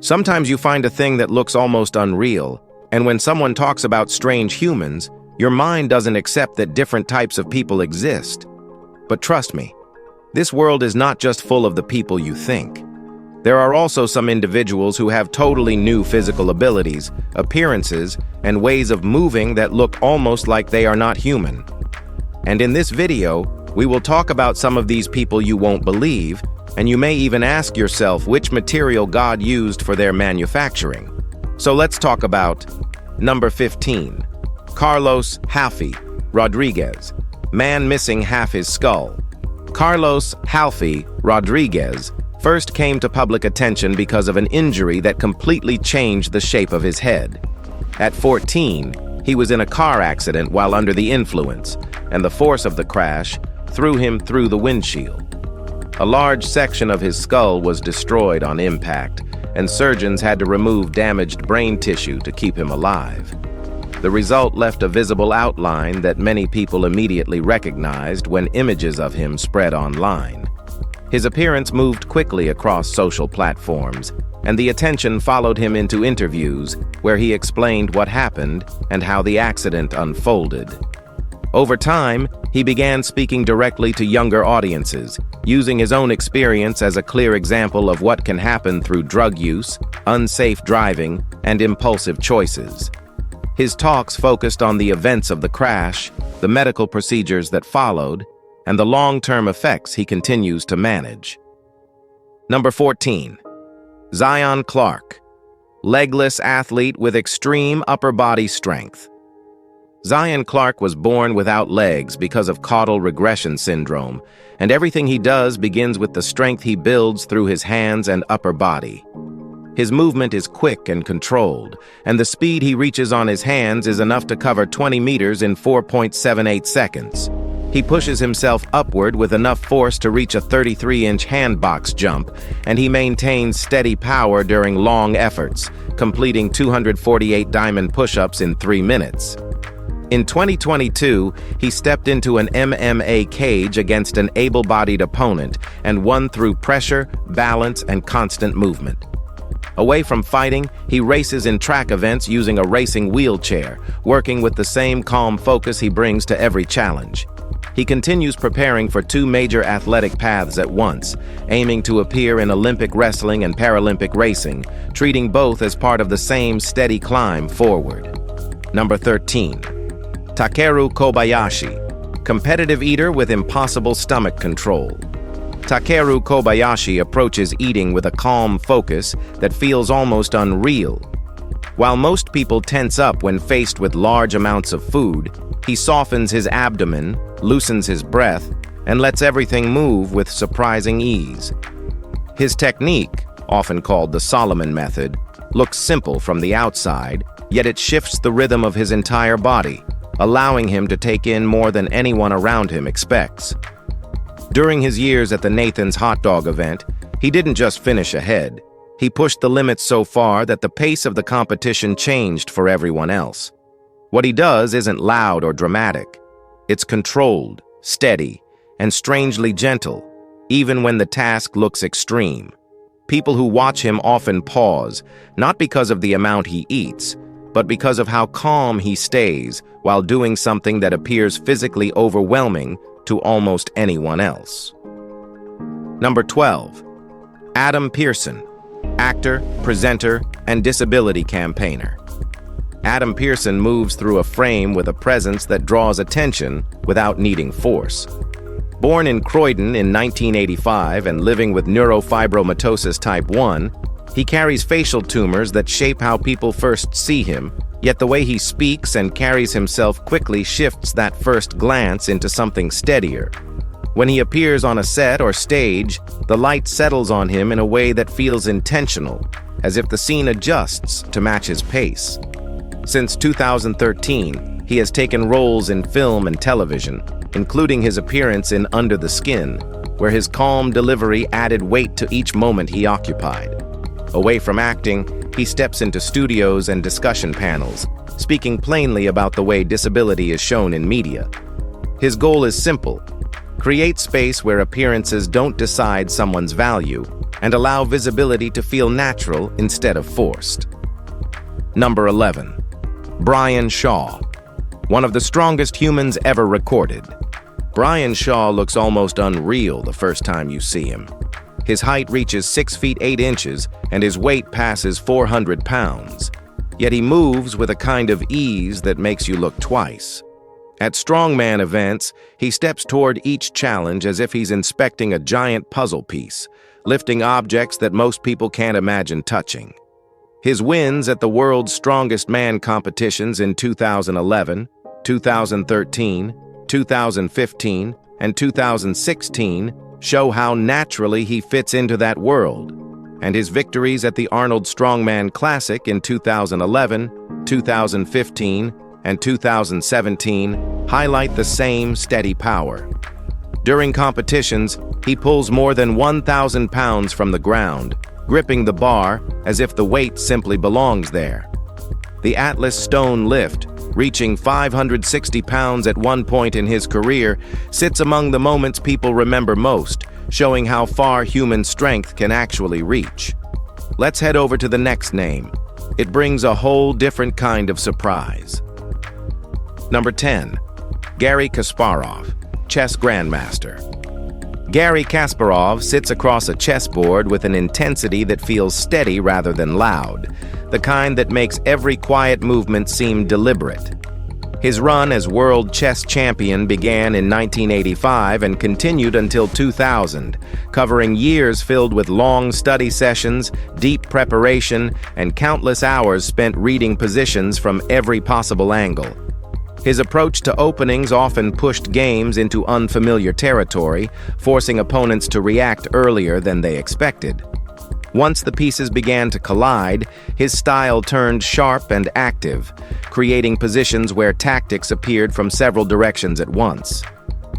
Sometimes you find a thing that looks almost unreal, and when someone talks about strange humans, your mind doesn't accept that different types of people exist. But trust me, this world is not just full of the people you think. There are also some individuals who have totally new physical abilities, appearances, and ways of moving that look almost like they are not human. And in this video, we will talk about some of these people you won't believe, and you may even ask yourself which material God used for their manufacturing. So let's talk about number 15. Carlos Halfy Rodriguez, man missing half his skull. Carlos Halfy Rodriguez first came to public attention because of an injury that completely changed the shape of his head. At 14, he was in a car accident while under the influence, and the force of the crash threw him through the windshield. A large section of his skull was destroyed on impact, and surgeons had to remove damaged brain tissue to keep him alive. The result left a visible outline that many people immediately recognized when images of him spread online. His appearance moved quickly across social platforms, and the attention followed him into interviews where he explained what happened and how the accident unfolded. Over time, he began speaking directly to younger audiences, using his own experience as a clear example of what can happen through drug use, unsafe driving, and impulsive choices. His talks focused on the events of the crash, the medical procedures that followed, and the long-term effects he continues to manage. Number 14. Zion Clark, legless athlete with extreme upper body strength. Zion Clark was born without legs because of caudal regression syndrome, and everything he does begins with the strength he builds through his hands and upper body. His movement is quick and controlled, and the speed he reaches on his hands is enough to cover 20 meters in 4.78 seconds. He pushes himself upward with enough force to reach a 33-inch handbox jump, and he maintains steady power during long efforts, completing 248 diamond push-ups in 3 minutes. In 2022, he stepped into an MMA cage against an able-bodied opponent and won through pressure, balance, and constant movement. Away from fighting, he races in track events using a racing wheelchair, working with the same calm focus he brings to every challenge. He continues preparing for 2 major athletic paths at once, aiming to appear in Olympic wrestling and Paralympic racing, treating both as part of the same steady climb forward. Number 13. Takeru Kobayashi, competitive eater with impossible stomach control. Takeru Kobayashi approaches eating with a calm focus that feels almost unreal. While most people tense up when faced with large amounts of food, he softens his abdomen, loosens his breath, and lets everything move with surprising ease. His technique, often called the Solomon method, looks simple from the outside, yet it shifts the rhythm of his entire body, allowing him to take in more than anyone around him expects. During his years at the Nathan's hot dog event, he didn't just finish ahead. He pushed the limits so far that the pace of the competition changed for everyone else. What he does isn't loud or dramatic. It's controlled, steady, and strangely gentle, even when the task looks extreme. People who watch him often pause, not because of the amount he eats, but because of how calm he stays while doing something that appears physically overwhelming to almost anyone else. Number 12. Adam Pearson, actor, presenter, and disability campaigner. Adam Pearson moves through a frame with a presence that draws attention without needing force. Born in Croydon in 1985 and living with neurofibromatosis type 1, he carries facial tumors that shape how people first see him, yet the way he speaks and carries himself quickly shifts that first glance into something steadier. When he appears on a set or stage, the light settles on him in a way that feels intentional, as if the scene adjusts to match his pace. Since 2013, he has taken roles in film and television, including his appearance in Under the Skin, where his calm delivery added weight to each moment he occupied. Away from acting, he steps into studios and discussion panels, speaking plainly about the way disability is shown in media. His goal is simple: create space where appearances don't decide someone's value, and allow visibility to feel natural instead of forced. Number 11. Brian Shaw, one of the strongest humans ever recorded. Brian Shaw looks almost unreal the first time you see him. His height reaches 6 feet 8 inches and his weight passes 400 pounds. Yet he moves with a kind of ease that makes you look twice. At strongman events, he steps toward each challenge as if he's inspecting a giant puzzle piece, lifting objects that most people can't imagine touching. His wins at the World's Strongest Man competitions in 2011, 2013, 2015, and 2016 show how naturally he fits into that world, and his victories at the Arnold Strongman Classic in 2011, 2015, and 2017 highlight the same steady power. During competitions, he pulls more than 1,000 pounds from the ground, gripping the bar as if the weight simply belongs there. The Atlas Stone Lift, reaching 560 pounds at one point in his career, sits among the moments people remember most, showing how far human strength can actually reach. Let's head over to the next name. It brings a whole different kind of surprise. Number 10. Garry Kasparov, chess grandmaster. Garry Kasparov sits across a chessboard with an intensity that feels steady rather than loud, the kind that makes every quiet movement seem deliberate. His run as world chess champion began in 1985 and continued until 2000, covering years filled with long study sessions, deep preparation, and countless hours spent reading positions from every possible angle. His approach to openings often pushed games into unfamiliar territory, forcing opponents to react earlier than they expected. Once the pieces began to collide, his style turned sharp and active, creating positions where tactics appeared from several directions at once.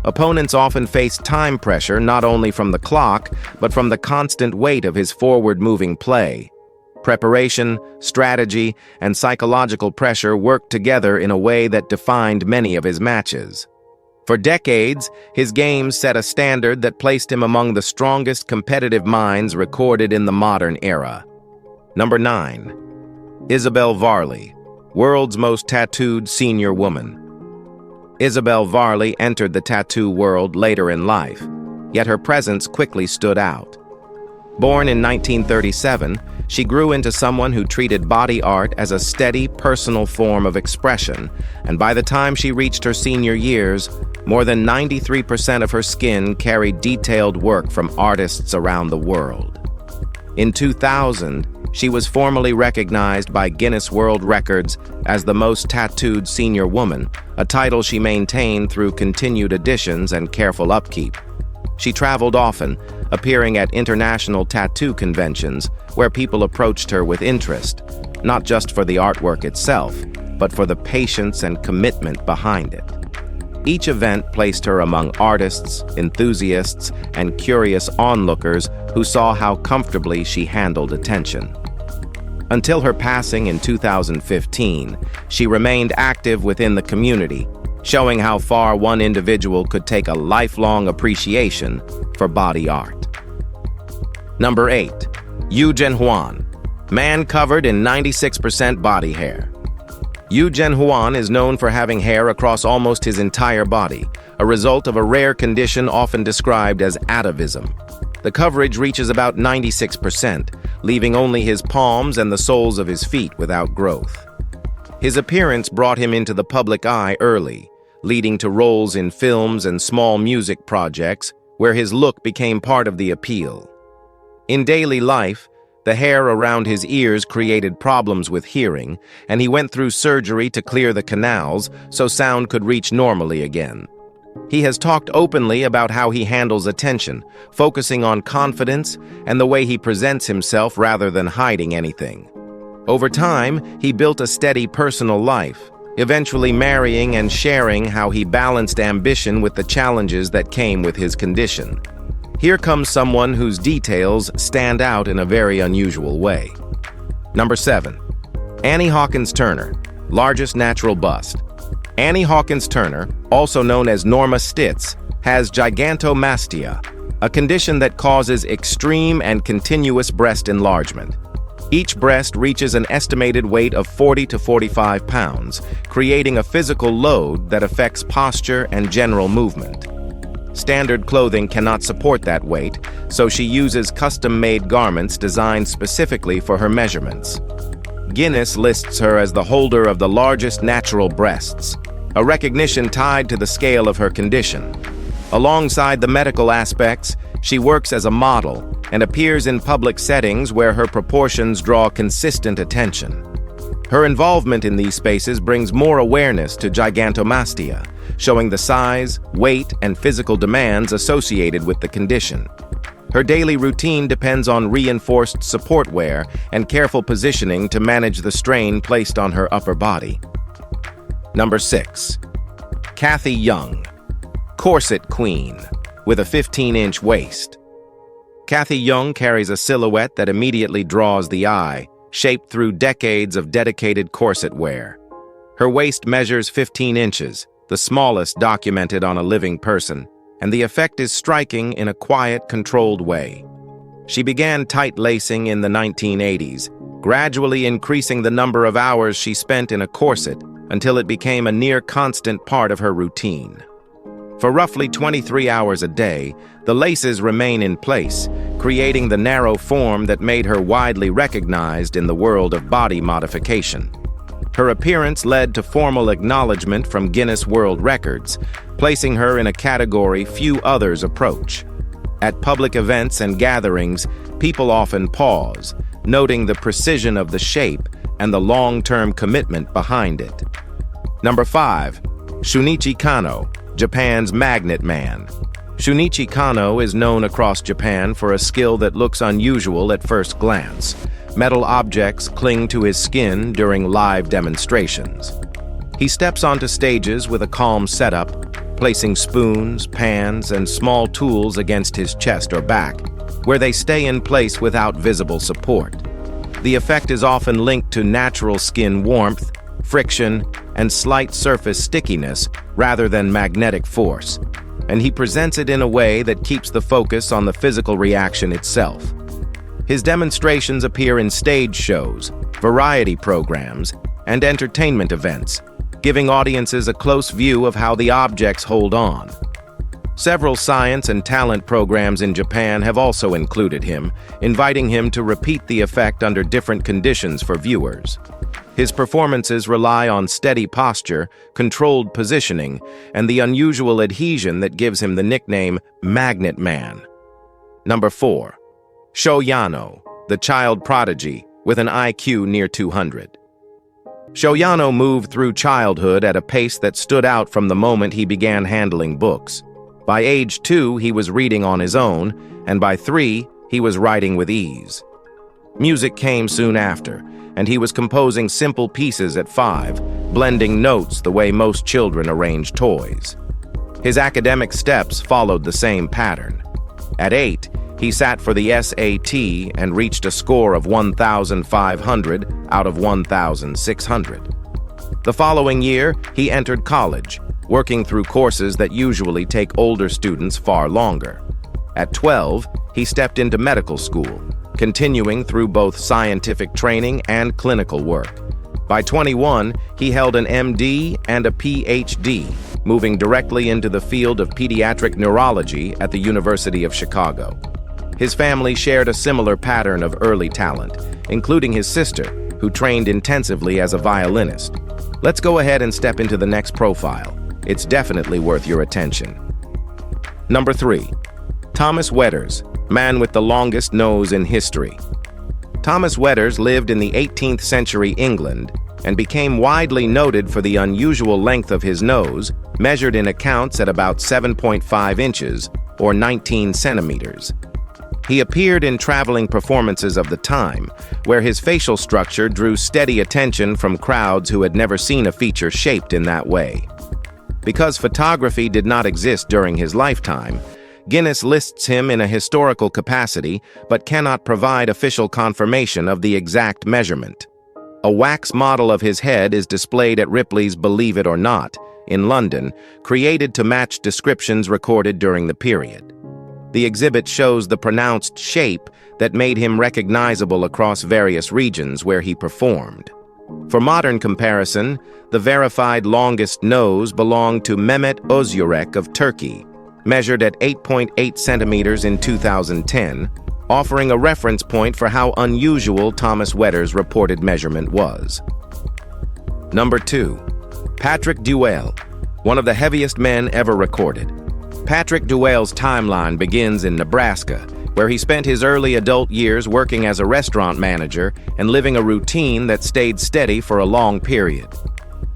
Opponents often faced time pressure not only from the clock, but from the constant weight of his forward-moving play. Preparation, strategy, and psychological pressure worked together in a way that defined many of his matches. For decades, his games set a standard that placed him among the strongest competitive minds recorded in the modern era. Number 9. Isabelle Varley, world's most tattooed senior woman. Isabelle Varley entered the tattoo world later in life, yet her presence quickly stood out. Born in 1937, she grew into someone who treated body art as a steady, personal form of expression, and by the time she reached her senior years, more than 93% of her skin carried detailed work from artists around the world. In 2000, she was formally recognized by Guinness World Records as the most tattooed senior woman, a title she maintained through continued additions and careful upkeep. She traveled often, appearing at international tattoo conventions where people approached her with interest, not just for the artwork itself, but for the patience and commitment behind it. Each event placed her among artists, enthusiasts, and curious onlookers who saw how comfortably she handled attention. Until her passing in 2015, she remained active within the community, showing how far one individual could take a lifelong appreciation for body art. Number 8. Eugen Huan, man covered in 96% body hair. Eugen Huan is known for having hair across almost his entire body, a result of a rare condition often described as atavism. The coverage reaches about 96%, leaving only his palms and the soles of his feet without growth. His appearance brought him into the public eye early, leading to roles in films and small music projects where his look became part of the appeal. In daily life, the hair around his ears created problems with hearing, and he went through surgery to clear the canals so sound could reach normally again. He has talked openly about how he handles attention, focusing on confidence and the way he presents himself rather than hiding anything. Over time, he built a steady personal life, eventually marrying and sharing how he balanced ambition with the challenges that came with his condition. Here comes someone whose details stand out in a very unusual way. Number 7. Annie Hawkins Turner, largest natural bust. Annie Hawkins Turner, also known as Norma Stitz, has gigantomastia, a condition that causes extreme and continuous breast enlargement. Each breast reaches an estimated weight of 40 to 45 pounds, creating a physical load that affects posture and general movement. Standard clothing cannot support that weight, so she uses custom-made garments designed specifically for her measurements. Guinness lists her as the holder of the largest natural breasts, a recognition tied to the scale of her condition. Alongside the medical aspects, she works as a model and appears in public settings where her proportions draw consistent attention. Her involvement in these spaces brings more awareness to gigantomastia, showing the size, weight, and physical demands associated with the condition. Her daily routine depends on reinforced support wear and careful positioning to manage the strain placed on her upper body. Number 6. Kathy Young, corset queen, with a 15-inch waist. Kathy Young carries a silhouette that immediately draws the eye, shaped through decades of dedicated corset wear. Her waist measures 15 inches, the smallest documented on a living person, and the effect is striking in a quiet, controlled way. She began tight lacing in the 1980s, gradually increasing the number of hours she spent in a corset until it became a near constant part of her routine. For roughly 23 hours a day, the laces remain in place, creating the narrow form that made her widely recognized in the world of body modification. Her appearance led to formal acknowledgement from Guinness World Records, placing her in a category few others approach. At public events and gatherings, people often pause, noting the precision of the shape and the long-term commitment behind it. Number 5. Shunichi Kano, Japan's Magnet Man. Shunichi Kano is known across Japan for a skill that looks unusual at first glance. Metal objects cling to his skin during live demonstrations. He steps onto stages with a calm setup, placing spoons, pans, and small tools against his chest or back, where they stay in place without visible support. The effect is often linked to natural skin warmth, friction, and slight surface stickiness rather than magnetic force, and he presents it in a way that keeps the focus on the physical reaction itself. His demonstrations appear in stage shows, variety programs, and entertainment events, giving audiences a close view of how the objects hold on. Several science and talent programs in Japan have also included him, inviting him to repeat the effect under different conditions for viewers. His performances rely on steady posture, controlled positioning, and the unusual adhesion that gives him the nickname Magnet Man. Number 4. Shoano, the child prodigy, with an IQ near 200. Shoano moved through childhood at a pace that stood out from the moment he began handling books. By age 2, he was reading on his own, and by 3, he was writing with ease. Music came soon after, and he was composing simple pieces at 5, blending notes the way most children arrange toys. His academic steps followed the same pattern. At 8, he sat for the SAT and reached a score of 1,500 out of 1,600. The following year, he entered college, working through courses that usually take older students far longer. At 12, he stepped into medical school, continuing through both scientific training and clinical work. By 21, he held an MD and a PhD, moving directly into the field of pediatric neurology at the University of Chicago. His family shared a similar pattern of early talent, including his sister, who trained intensively as a violinist. Let's go ahead and step into the next profile. It's definitely worth your attention. Number 3. Thomas Weders, man with the longest nose in history. Thomas Weders lived in the 18th century England and became widely noted for the unusual length of his nose, measured in accounts at about 7.5 inches or 19 centimeters. He appeared in traveling performances of the time, where his facial structure drew steady attention from crowds who had never seen a feature shaped in that way. Because photography did not exist during his lifetime, Guinness lists him in a historical capacity but cannot provide official confirmation of the exact measurement. A wax model of his head is displayed at Ripley's Believe It or Not in London, created to match descriptions recorded during the period. The exhibit shows the pronounced shape that made him recognizable across various regions where he performed. For modern comparison, the verified longest nose belonged to Mehmet Özyürek of Turkey, measured at 8.8 centimeters in 2010, offering a reference point for how unusual Thomas Weders' reported measurement was. Number 2. Patrick Duel, one of the heaviest men ever recorded. Patrick Duel's timeline begins in Nebraska, where he spent his early adult years working as a restaurant manager and living a routine that stayed steady for a long period.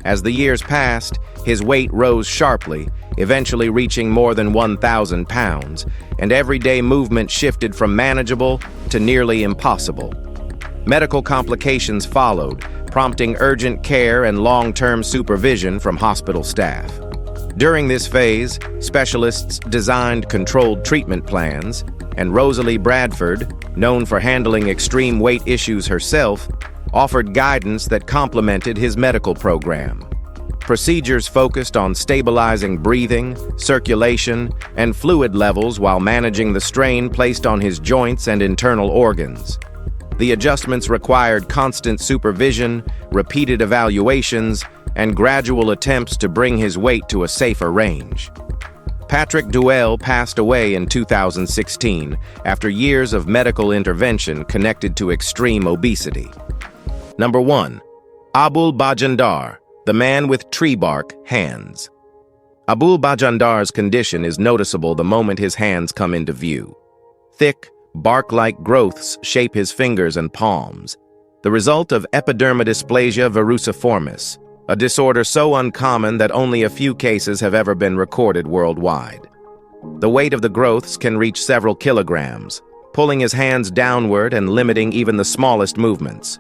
As the years passed, his weight rose sharply, eventually reaching more than 1,000 pounds, and everyday movement shifted from manageable to nearly impossible. Medical complications followed, prompting urgent care and long-term supervision from hospital staff. During this phase, specialists designed controlled treatment plans, and Rosalie Bradford, known for handling extreme weight issues herself, offered guidance that complemented his medical program. Procedures focused on stabilizing breathing, circulation, and fluid levels while managing the strain placed on his joints and internal organs. The adjustments required constant supervision, repeated evaluations, and gradual attempts to bring his weight to a safer range. Patrick Duel passed away in 2016 after years of medical intervention connected to extreme obesity. Number 1. Abul Bajandar, the man with tree bark hands. Abul Bajandar's condition is noticeable the moment his hands come into view. Thick, bark-like growths shape his fingers and palms, the result of epidermodysplasia verruciformis, a disorder so uncommon that only a few cases have ever been recorded worldwide. The weight of the growths can reach several kilograms, pulling his hands downward and limiting even the smallest movements.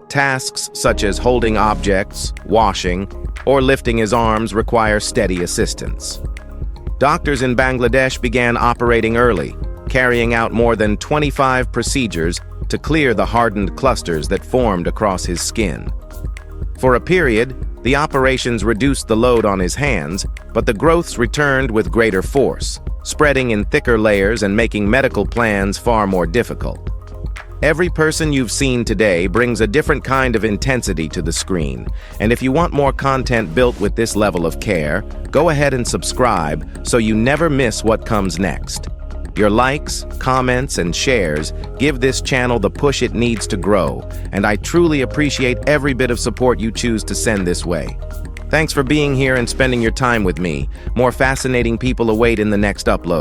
Tasks such as holding objects, washing, or lifting his arms require steady assistance. Doctors in Bangladesh began operating early, carrying out more than 25 procedures to clear the hardened clusters that formed across his skin. For a period, the operations reduced the load on his hands, but the growths returned with greater force, spreading in thicker layers and making medical plans far more difficult. Every person you've seen today brings a different kind of intensity to the screen, and if you want more content built with this level of care, go ahead and subscribe so you never miss what comes next. Your likes, comments, and shares give this channel the push it needs to grow, and I truly appreciate every bit of support you choose to send this way. Thanks for being here and spending your time with me. More fascinating people await in the next upload.